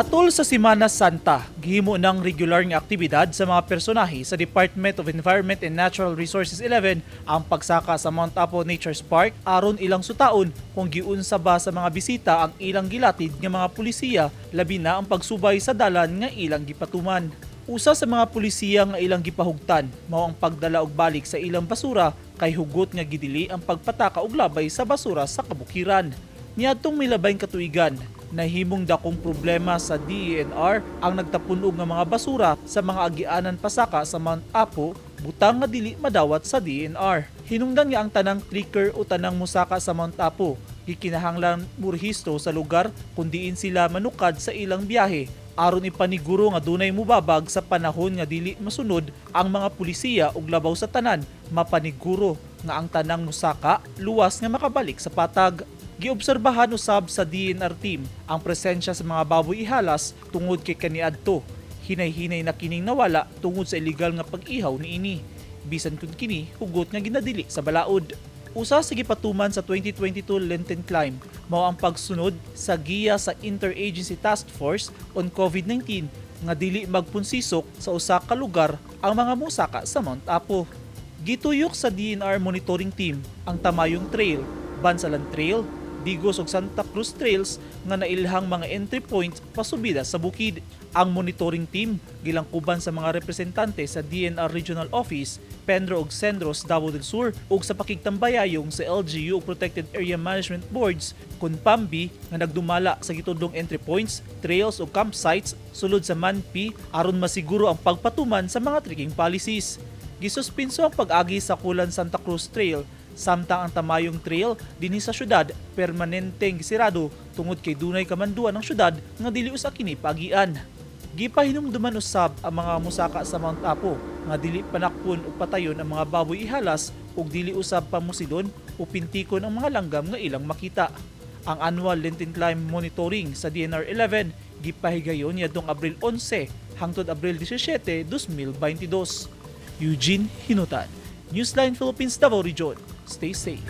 Atol sa Semana Santa, gihimo ng regular nga aktibidad sa mga personahe sa Department of Environment and Natural Resources 11 ang pagsaka sa Mount Apo Nature's Park aron ilang sutaon kung giunsa ba sa mga bisita ang ilang gilatid nga mga pulisiya labi na ang pagsubay sa dalan nga ilang gipatuman. Usa sa mga pulisiya nga ilang gipahugtan mao ang pagdala og balik sa ilang basura kay hugot nga gidili ang pagpataka og labay sa basura sa kabukiran. Niadtong milabay katuigan, nahimong dakong problema sa DENR ang nagtapunog ng mga basura sa mga agianan pasaka sa Mount Apo, butang nga dili madawat sa DENR. Hinungdan nga ang tanang tricker o tanang musaka sa Mount Apo, gikinahanglan murhisto sa lugar kung diin sila manukad sa ilang biyahe, aron ipaniguro nga dunay mubabag sa panahon nga dili masunod ang mga pulisiya ug labaw sa tanan, mapaniguro nga ang tanang musaka luwas nga makabalik sa patag. Giobserbahan usab sa DNR team ang presensya sa mga baboy ihalas tungod kay kaniadto. Hinay-hinay na kining nawala tungod sa illegal nga pag-ihaw niini. Bisan kun kini hugot nga ginadili sa balaod. Usa sa gipatuman sa 2022 Lenten Climb mao ang pagsunod sa giya sa Interagency Task Force on COVID-19 nga dili magpunsisok sa usa ka lugar ang mga musaka sa Mount Apo. Gituyok sa DNR monitoring team ang Tamayong Trail, Bansalan Trail, Digos ug Santa Cruz Trails nga nailhang mga entry points pasubida sa bukid. Ang monitoring team gilangkuban sa mga representante sa DNR Regional Office, Pendro ug Centros Davao del Sur ug sa pakigtambayayong sa LGU ug Protected Area Management Boards kun PAMBI nga nagdumala sa gitudlong entry points, trails ug campsites sulod sa MANPI aron masiguro ang pagpatuman sa mga trekking policies. Gisuspinso ang pag-agi sa Kulan Santa Cruz Trail samtang ang Tamayong Trail dinhi sa syudad permanenteng gisirado tungod kay dunay kamanduan ng syudad nga dili usa kini paagian. Gipahinumduman usab ang mga musaka sa Mount Apo nga dili panakpon ug patayon ang mga baboy ihalas ug dili usab pamusidon o pintikon ang mga langgam nga ilang makita. Ang annual Lenten Climb monitoring sa DNR 11 gipahigayon niadtong Abril 11 hangtod Abril 17, 2022. Eugene Hinutan, Newsline Philippines Davao Region. Stay safe.